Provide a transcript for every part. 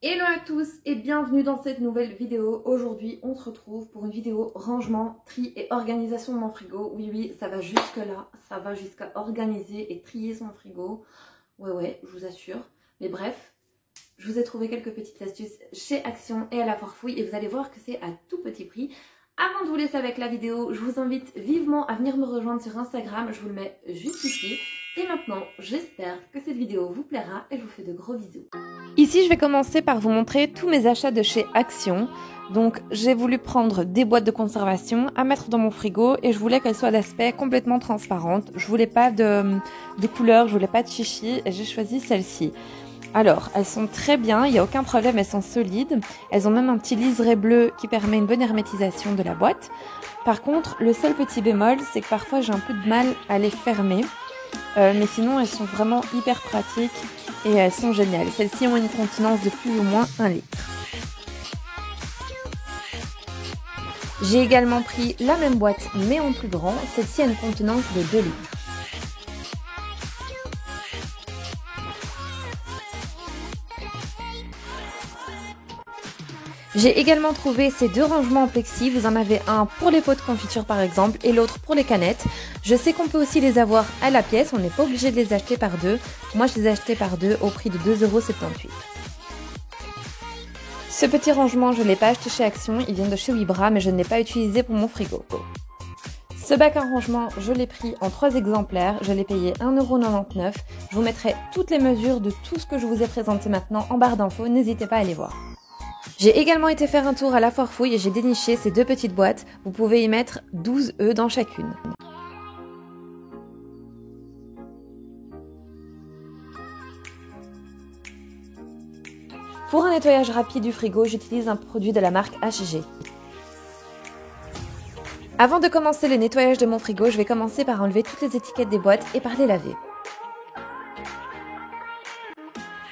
Hello à tous et bienvenue dans cette nouvelle vidéo. Aujourd'hui on se retrouve pour une vidéo rangement, tri et organisation de mon frigo. Oui, ça va jusque là, ça va jusqu'à organiser et trier son frigo. Ouais, je vous assure. Mais bref, je vous ai trouvé quelques petites astuces chez Action et à la Farfouille et vous allez voir que c'est à tout petit prix. Avant de vous laisser avec la vidéo, je vous invite vivement à venir me rejoindre sur Instagram, je vous le mets juste ici. Et maintenant, j'espère que cette vidéo vous plaira et je vous fais de gros bisous. Ici, je vais commencer par vous montrer tous mes achats de chez Action. Donc, j'ai voulu prendre des boîtes de conservation à mettre dans mon frigo et je voulais qu'elles soient d'aspect complètement transparente. Je voulais pas de couleur, je voulais pas de chichi et j'ai choisi celle-ci. Alors, elles sont très bien, il n'y a aucun problème, elles sont solides. Elles ont même un petit liseré bleu qui permet une bonne hermétisation de la boîte. Par contre, le seul petit bémol, c'est que parfois j'ai un peu de mal à les fermer. Mais sinon, elles sont vraiment hyper pratiques et elles sont géniales. Celles-ci ont une contenance de plus ou moins 1 litre. J'ai également pris la même boîte mais en plus grand. Celle-ci a une contenance de 2 litres. J'ai également trouvé ces deux rangements en plexi, vous en avez un pour les pots de confiture par exemple et l'autre pour les canettes. Je sais qu'on peut aussi les avoir à la pièce, on n'est pas obligé de les acheter par deux. Moi je les ai achetés par deux au prix de 2,78 €. Ce petit rangement je ne l'ai pas acheté chez Action, il vient de chez Vibra mais je ne l'ai pas utilisé pour mon frigo. Ce bac à rangement, je l'ai pris en 3 exemplaires, je l'ai payé 1,99 €. Je vous mettrai toutes les mesures de tout ce que je vous ai présenté maintenant en barre d'infos, n'hésitez pas à aller voir. J'ai également été faire un tour à la Farfouille et j'ai déniché ces deux petites boîtes. Vous pouvez y mettre 12 œufs dans chacune. Pour un nettoyage rapide du frigo, j'utilise un produit de la marque HG. Avant de commencer le nettoyage de mon frigo, je vais commencer par enlever toutes les étiquettes des boîtes et par les laver.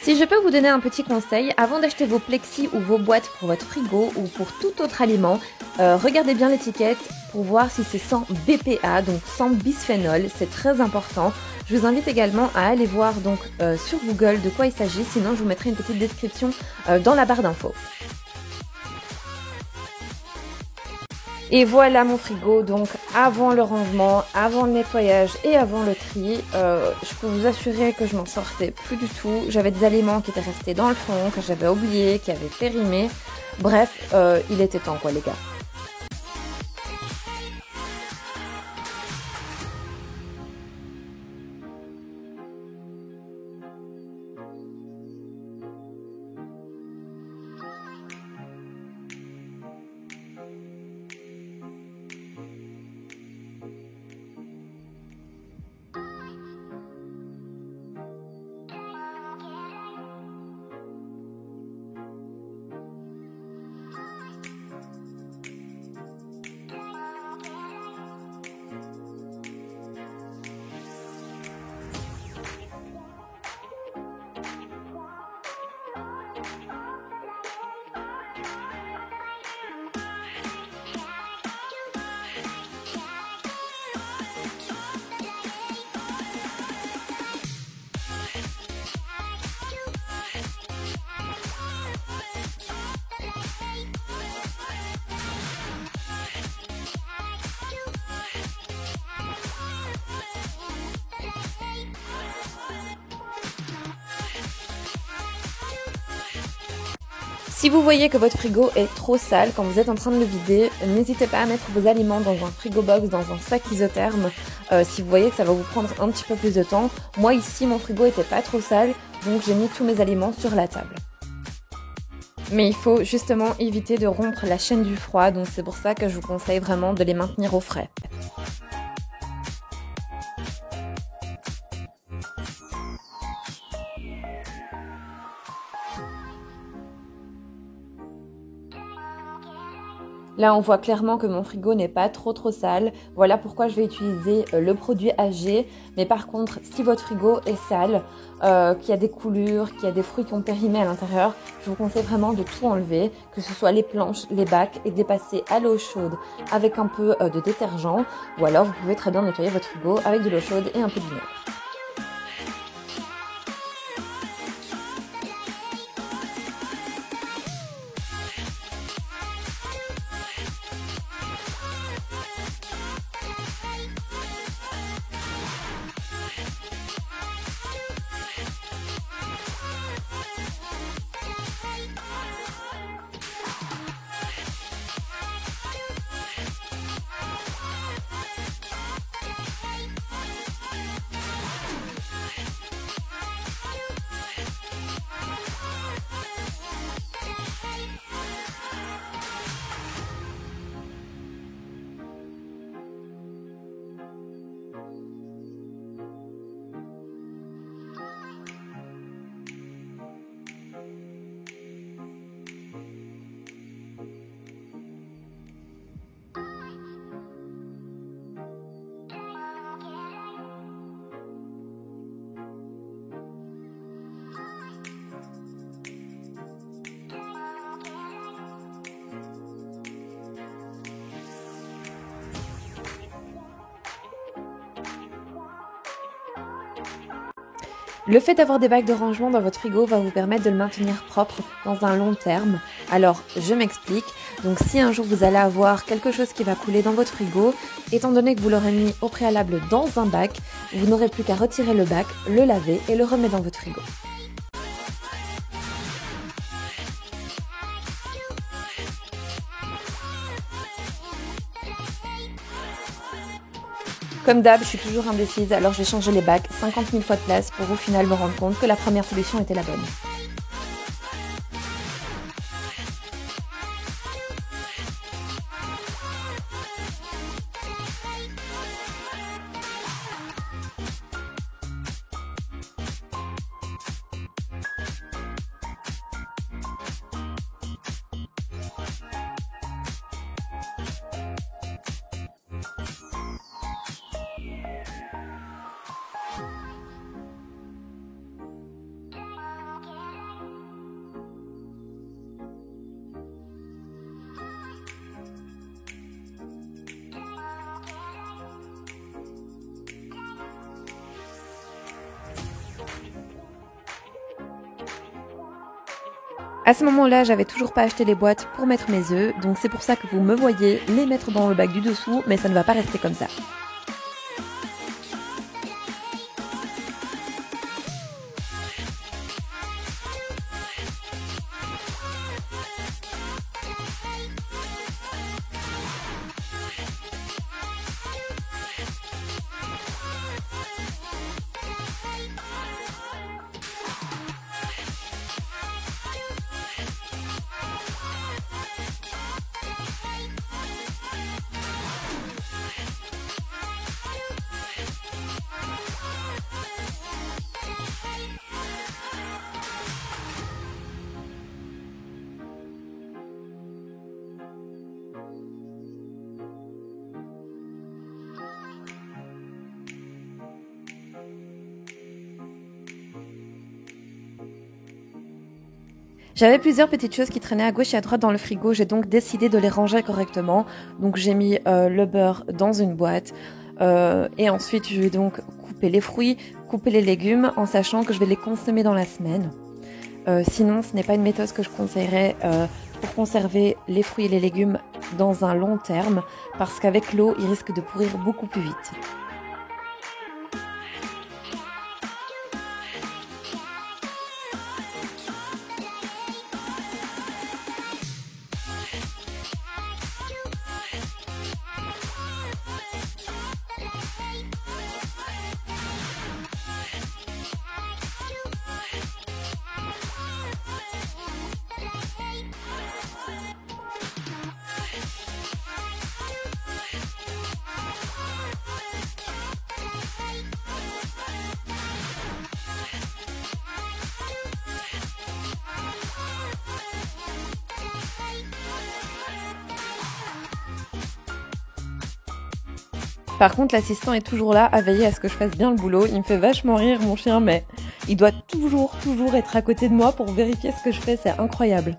Si je peux vous donner un petit conseil, avant d'acheter vos plexis ou vos boîtes pour votre frigo ou pour tout autre aliment, regardez bien l'étiquette pour voir si c'est sans BPA, donc sans bisphénol, c'est très important. Je vous invite également à aller voir donc sur Google de quoi il s'agit, sinon je vous mettrai une petite description dans la barre d'infos. Et voilà mon frigo, donc avant le rangement, avant le nettoyage et avant le tri, je peux vous assurer que je m'en sortais plus du tout. J'avais des aliments qui étaient restés dans le fond, que j'avais oubliés, qui avaient périmé. Bref, il était temps quoi les gars. Si vous voyez que votre frigo est trop sale quand vous êtes en train de le vider, n'hésitez pas à mettre vos aliments dans un frigo box, dans un sac isotherme, si vous voyez que ça va vous prendre un petit peu plus de temps. Moi ici, mon frigo était pas trop sale, donc j'ai mis tous mes aliments sur la table. Mais il faut justement éviter de rompre la chaîne du froid, donc c'est pour ça que je vous conseille vraiment de les maintenir au frais. Là, on voit clairement que mon frigo n'est pas trop sale. Voilà pourquoi je vais utiliser le produit AG. Mais par contre, si votre frigo est sale, qu'il y a des coulures, qu'il y a des fruits qui ont périmé à l'intérieur, je vous conseille vraiment de tout enlever, que ce soit les planches, les bacs, et de les passer à l'eau chaude avec un peu de détergent. Ou alors, vous pouvez très bien nettoyer votre frigo avec de l'eau chaude et un peu de vinaigre. Le fait d'avoir des bacs de rangement dans votre frigo va vous permettre de le maintenir propre dans un long terme. Alors, je m'explique. Donc, si un jour vous allez avoir quelque chose qui va couler dans votre frigo, étant donné que vous l'aurez mis au préalable dans un bac, vous n'aurez plus qu'à retirer le bac, le laver et le remettre dans votre frigo. Comme d'hab, je suis toujours indécise, alors j'ai changé les bacs 50 000 fois de place pour au final me rendre compte que la première solution était la bonne. À ce moment-là, j'avais toujours pas acheté les boîtes pour mettre mes œufs, donc c'est pour ça que vous me voyez les mettre dans le bac du dessous, mais ça ne va pas rester comme ça. J'avais plusieurs petites choses qui traînaient à gauche et à droite dans le frigo, j'ai donc décidé de les ranger correctement. Donc j'ai mis le beurre dans une boîte et ensuite je vais donc couper les fruits, couper les légumes en sachant que je vais les consommer dans la semaine. Sinon ce n'est pas une méthode que je conseillerais pour conserver les fruits et les légumes dans un long terme parce qu'avec l'eau ils risquent de pourrir beaucoup plus vite. Par contre, l'assistant est toujours là à veiller à ce que je fasse bien le boulot. Il me fait vachement rire, mon chien, mais il doit toujours être à côté de moi pour vérifier ce que je fais. C'est incroyable.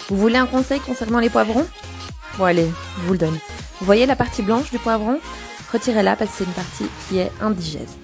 Vous voulez un conseil concernant les poivrons? Bon allez, je vous le donne. Vous voyez la partie blanche du poivron? Retirez-la parce que c'est une partie qui est indigeste.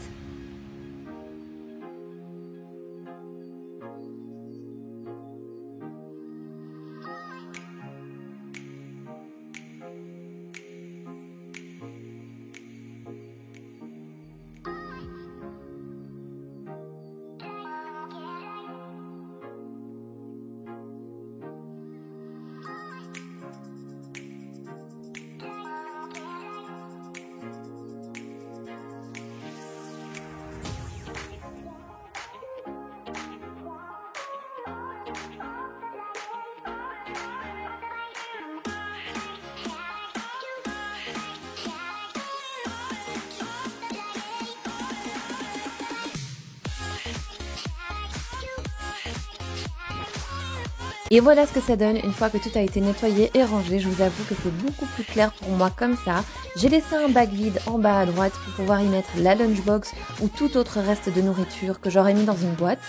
Et voilà ce que ça donne une fois que tout a été nettoyé et rangé. Je vous avoue que c'est beaucoup plus clair pour moi comme ça. J'ai laissé un bac vide en bas à droite pour pouvoir y mettre la lunchbox ou tout autre reste de nourriture que j'aurais mis dans une boîte.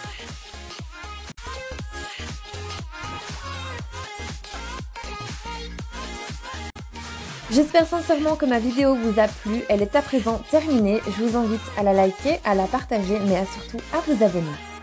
J'espère sincèrement que ma vidéo vous a plu. Elle est à présent terminée. Je vous invite à la liker, à la partager, mais surtout à vous abonner.